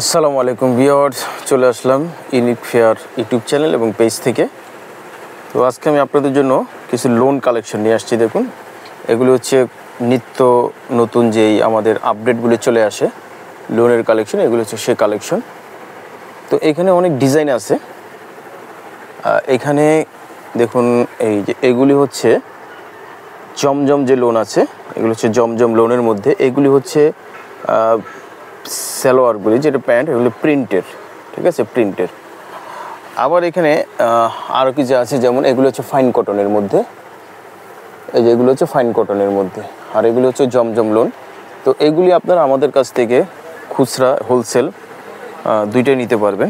আসসালামু আলাইকুম ভিউয়ার্স, চলে আসলাম ইউনিক ফেয়ার ইউটিউব চ্যানেল এবং পেজ থেকে। তো আজকে আমি আপনাদের জন্য কিছু লোন কালেকশন নিয়ে আসছি। দেখুন, এগুলো হচ্ছে নিত্য নতুন যেই আমাদের আপডেটগুলো চলে আসে লোনের কালেকশন, এগুলো হচ্ছে সে কালেকশন। তো এখানে অনেক ডিজাইন আছে। এখানে দেখুন, এই যে এগুলি হচ্ছে জমজম যে লোন আছে, এগুলো হচ্ছে জমজম লোনের মধ্যে। এগুলি হচ্ছে সালোয়ারগুলি, যেটা প্যান্ট, এগুলো প্রিন্টের, ঠিক আছে, প্রিন্টের। আবার এখানে আরও কিছু আছে, যেমন এগুলো হচ্ছে ফাইন কটনের মধ্যে, এই যে এগুলো হচ্ছে ফাইন কটনের মধ্যে, আর এগুলো হচ্ছে জমজম লোন। তো এগুলি আপনারা আমাদের কাছ থেকে খুচরা হোলসেল দুইটাই নিতে পারবেন।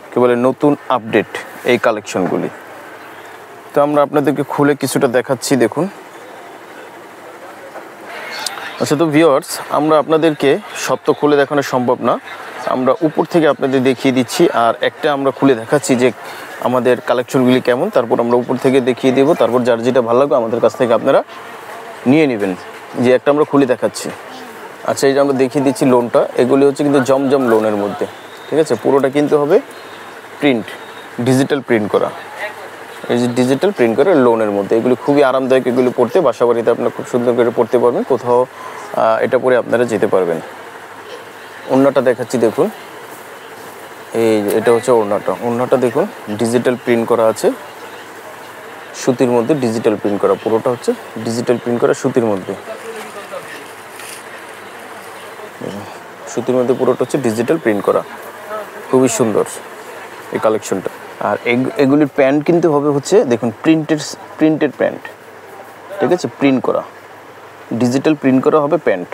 কি বলে নতুন আপডেট এই কালেকশনগুলি। তো আমরা আপনাদেরকে খুলে কিছুটা দেখাচ্ছি, দেখুন। আচ্ছা, তো ভিউয়ার্স, আমরা আপনাদেরকে সব তো খুলে দেখানো সম্ভব না, আমরা উপর থেকে আপনাদের দেখিয়ে দিচ্ছি, আর একটা আমরা খুলে দেখাচ্ছি যে আমাদের কালেকশনগুলি কেমন। তারপর আমরা উপর থেকে দেখিয়ে দেবো, তারপর যার যেটা ভালো লাগবে আমাদের কাছ থেকে আপনারা নিয়ে নেবেন। যে একটা আমরা খুলে দেখাচ্ছি। আচ্ছা, এই যে আমরা দেখিয়ে দিচ্ছি লোনটা, এগুলি হচ্ছে কিন্তু জমজম লোনের মধ্যে, ঠিক আছে। পুরোটা কিন্তু হবে প্রিন্ট, ডিজিটাল প্রিন্ট করা, এই যে ডিজিটাল প্রিন্ট করে লোনের মধ্যে। এগুলি খুবই আরামদায়ক, এগুলি পড়তে বাসা বাড়িতে আপনারা খুব সুন্দর করে পড়তে পারবেন, কোথাও এটা পরে আপনারা যেতে পারবেন। ওড়নাটা দেখাচ্ছি, দেখুন। এই এটা হচ্ছে ওড়নাটা দেখুন, ডিজিটাল প্রিন্ট করা আছে সুতির মধ্যে, ডিজিটাল প্রিন্ট করা, পুরোটা হচ্ছে ডিজিটাল প্রিন্ট করা সুতির মধ্যে। সুতির মধ্যে পুরোটা হচ্ছে ডিজিটাল প্রিন্ট করা, খুবই সুন্দর এই কালেকশনটা। আর এগুলির প্যান্ট কিন্তু হবে হচ্ছে দেখুন প্রিন্টেড প্যান্ট, ঠিক আছে, প্রিন্ট করা, ডিজিটাল প্রিন্ট করা হবে প্যান্ট।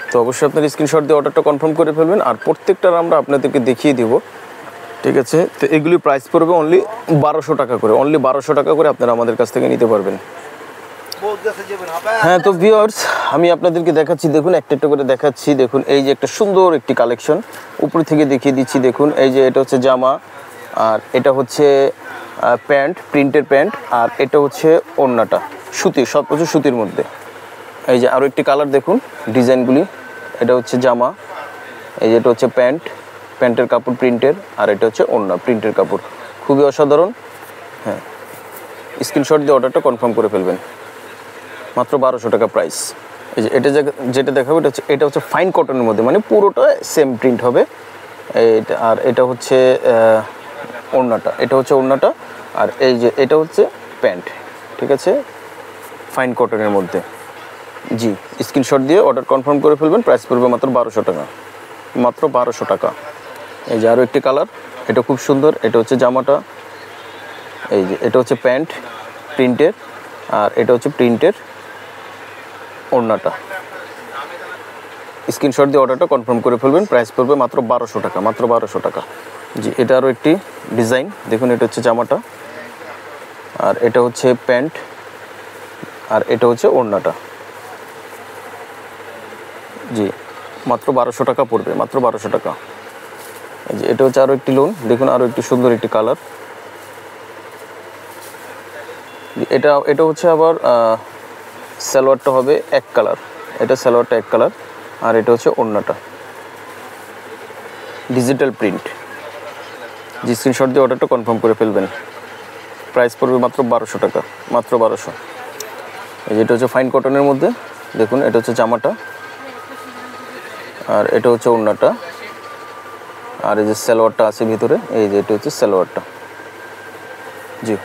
তো অবশ্যই আপনার স্ক্রিনশট দিয়ে অর্ডারটা কনফার্ম করে ফেলবেন, আর প্রত্যেকটার আমরা আপনাদেরকে দেখিয়ে দিব, ঠিক আছে। তো এগুলি প্রাইস পড়বে অনলি 1200 টাকা করে, অনলি 1200 টাকা করে আপনারা আমাদের কাছ থেকে নিতে পারবেন। হ্যাঁ, তো ভিউয়ার্স, আমি আপনাদেরকে দেখাচ্ছি, দেখুন, একটা একটা করে দেখাচ্ছি। দেখুন, এই যে একটা সুন্দর একটি কালেকশন উপর থেকে দেখিয়ে দিচ্ছি। দেখুন, এই যে এটা হচ্ছে জামা, আর এটা হচ্ছে প্যান্ট, প্রিন্টের প্যান্ট, আর এটা হচ্ছে ওড়নাটা সুতির, সব কিছু সুতির মধ্যে। এই যে আরও একটি কালার দেখুন, ডিজাইনগুলি, এটা হচ্ছে জামা, এই যে এটা হচ্ছে প্যান্ট, প্যান্টের কাপড় প্রিন্টের, আর এটা হচ্ছে ওড়না প্রিন্টের কাপড়, খুবই অসাধারণ। হ্যাঁ, স্ক্রিনশট দিয়ে অর্ডারটা কনফার্ম করে ফেলবেন, মাত্র 1200 টাকা প্রাইস। এই যে এটা যেটা দেখাবো, এটা হচ্ছে ফাইন কটনের মধ্যে, মানে পুরোটা সেম প্রিন্ট হবে। এইটা, আর এটা হচ্ছে ওড়নাটা, এটা হচ্ছে ওড়নাটা, আর এই যে এটা হচ্ছে প্যান্ট, ঠিক আছে, ফাইন কটনের মধ্যে। জি, স্ক্রিনশট দিয়ে অর্ডার কনফার্ম করে ফেলবেন, প্রাইস পড়বে মাত্র 1200 টাকা, মাত্র 1200 টাকা। এই যে আরও একটি কালার, এটা খুব সুন্দর, এটা হচ্ছে জামাটা, এই যে এটা হচ্ছে প্যান্ট প্রিন্টের, আর এটা হচ্ছে প্রিন্টের ওড়নাটা। স্ক্রিনশট দিয়ে অর্ডারটা কনফার্ম করে ফেলবেন, প্রাইস পড়বে মাত্র 1200 টাকা, মাত্র 1200 টাকা। জি, এটা আরও একটি ডিজাইন, দেখুন, এটা হচ্ছে জামাটা, আর এটা হচ্ছে প্যান্ট, আর এটা হচ্ছে ওড়নাটা। জি, মাত্র 1200 টাকা পড়বে, মাত্র 1200 টাকা। এই যে এটা হচ্ছে আরও একটি লোন, দেখুন, আরও একটি সুন্দর একটি কালার। এটা হচ্ছে আবার সালোয়ারটা হবে এক কালার, এটা সালোয়ারটা এক কালার, আর এটা হচ্ছে ওড়নাটা ডিজিটাল প্রিন্ট। জি, স্ক্রিনশট দিয়ে অর্ডারটা কনফার্ম করে ফেলবেন, প্রাইস পড়বে মাত্র 1200 টাকা, মাত্র 1200। এই যে এটা হচ্ছে ফাইন কটনের মধ্যে, দেখুন, এটা হচ্ছে জামাটা, আর এটা হচ্ছে ওড়নাটা, আর এই যে সালোয়ারটা আছে ভিতরে, এই যে এটা হচ্ছে সালোয়ারটা। জি,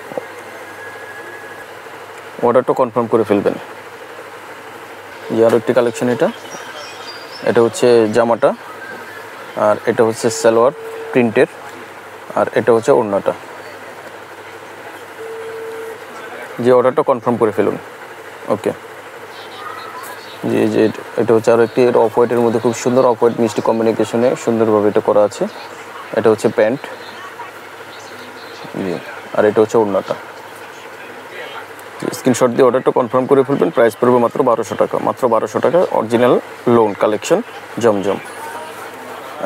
অর্ডারটা কনফার্ম করে ফেলবেন। এই আরও একটি কালেকশন, এটা হচ্ছে জামাটা, আর এটা হচ্ছে সালোয়ার প্রিন্টের, আর এটা হচ্ছে ওড়নাটা। যে অর্ডারটা কনফার্ম করে ফেলুন, ওকে। যে যে এটা হচ্ছে আরও একটি অফ হোয়াইটের মধ্যে, খুব সুন্দর অফ হোয়াইট মিষ্টি কম্বিনেশনে সুন্দরভাবে এটা করা আছে। এটা হচ্ছে প্যান্ট, জি, আর এটা হচ্ছে ওড়নাটা। স্ক্রিনশট দিয়ে অর্ডারটা কনফার্ম করে ফেলবেন, প্রাইস পড়বে মাত্র 1200 টাকা, মাত্র 1200 টাকা, অরিজিনাল লোন কালেকশন জমজম।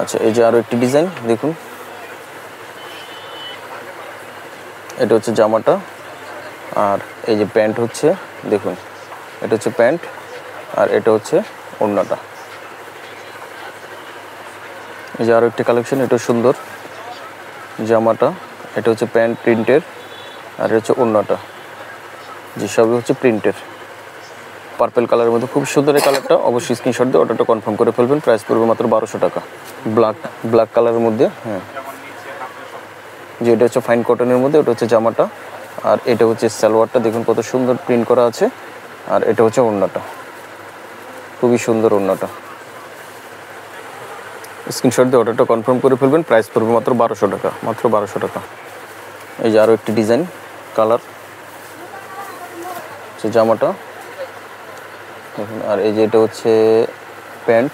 আচ্ছা, এই যে আরও একটি ডিজাইন দেখুন, এটা হচ্ছে জামাটা, আর এই যে প্যান্ট হচ্ছে, দেখুন, এটা হচ্ছে প্যান্ট, আর এটা হচ্ছে ওড়নাটা। এই যে আরও একটি কালেকশন, এটা সুন্দর জামাটা, এটা হচ্ছে প্যান্ট প্রিন্টের, আর এটা হচ্ছে ওড়নাটা, যে সবই হচ্ছে প্রিন্টের। পার্পেল কালারের মধ্যে খুব সুন্দর এই কালারটা, অবশ্যই স্ক্রিনশট দিয়ে অর্ডারটা কনফার্ম করে ফেলবেন। প্রাইস পড়বে মাত্র 1200 টাকা। ব্ল্যাক কালারের মধ্যে, হ্যাঁ, যে এটা হচ্ছে ফাইন কটনের মধ্যে, ওটা হচ্ছে জামাটা, আর এটা হচ্ছে সালোয়ারটা, দেখুন কত সুন্দর প্রিন্ট করা আছে, আর এটা হচ্ছে ওড়নাটা, খুবই সুন্দর ওড়নাটা। স্ক্রিনশট দিয়ে অর্ডারটা কনফার্ম করে ফেলবেন। প্রাইস পড়বে মাত্র 1200 টাকা, মাত্র 1200 টাকা। এই যে আরও একটি ডিজাইন কালার, হচ্ছে জামাটা দেখুন, আর এই যে এটা হচ্ছে প্যান্ট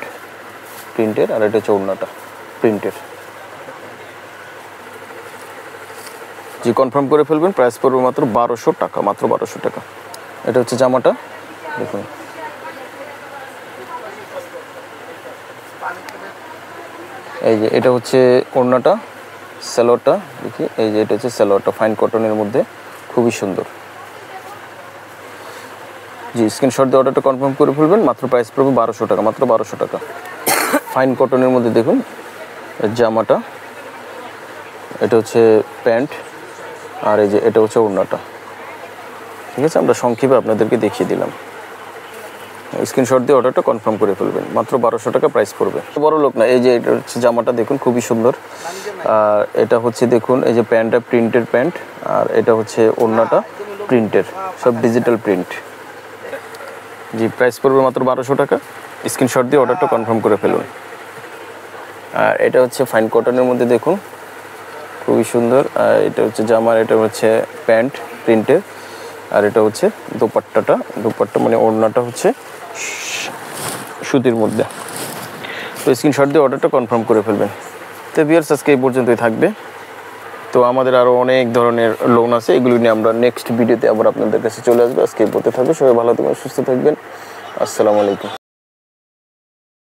প্রিন্টের, আর এটা হচ্ছে ওড়নাটা প্রিন্টের। জি কনফার্ম করে ফেলবেন। প্রাইস পড়বে মাত্র 1200 টাকা, মাত্র 1200 টাকা। এটা হচ্ছে জামাটা দেখুন, এই যে এটা হচ্ছে ওড়নাটা, সালোয়ারটা দেখি, এই যে এটা হচ্ছে সালোয়ারটা ফাইন কটনের মধ্যে, খুবই সুন্দর। জি স্ক্রিনশট দিয়ে অর্ডারটা কনফার্ম করে ফেলবেন। মাত্র প্রাইস পড়বে 1200 টাকা, মাত্র 1200 টাকা। ফাইন কটনের মধ্যে দেখুন জামাটা, এটা হচ্ছে প্যান্ট, আর এই যে এটা হচ্ছে ওড়নাটা। ঠিক আছে, আমরা সংক্ষেপে আপনাদেরকে দেখিয়ে দিলাম। স্ক্রিনশট দিয়ে অর্ডারটা কনফার্ম করে ফেলবেন। মাত্র 1200 টাকা প্রাইস পড়বে। বড় লোক না, এই যে এটা হচ্ছে জামাটা দেখুন, খুবই সুন্দর। আর এটা হচ্ছে দেখুন, এই যে প্যান্টটা প্রিন্টের প্যান্ট, আর এটা হচ্ছে ওড়নাটা প্রিন্টের, সব ডিজিটাল প্রিন্ট। জি প্রাইস পড়বে মাত্র 1200 টাকা। স্ক্রিনশট দিয়ে অর্ডারটা কনফার্ম করে ফেলুন। আর এটা হচ্ছে ফাইন কটনের মধ্যে দেখুন, খুবই সুন্দর। আর এটা হচ্ছে জামার, এটা হচ্ছে প্যান্ট প্রিন্টের, আর এটা হচ্ছে দোপাট্টা মানে ওড়নাটা হচ্ছে সুতির মধ্যে। তো স্ক্রিনশট দিয়ে অর্ডারটা কনফার্ম করে ফেলবেন। তো ভিউয়ার্স আজকে এই পর্যন্তই থাকবে। তো আমাদের আরও অনেক ধরনের লোন আছে, এগুলো নিয়ে আমরা নেক্সট ভিডিওতে আবার আপনাদের কাছে চলে আসবো। আজকে এই পর্যন্ত থাকবে, সবাই ভালো থাকবেন, সুস্থ থাকবেন। আসসালামু আলাইকুম।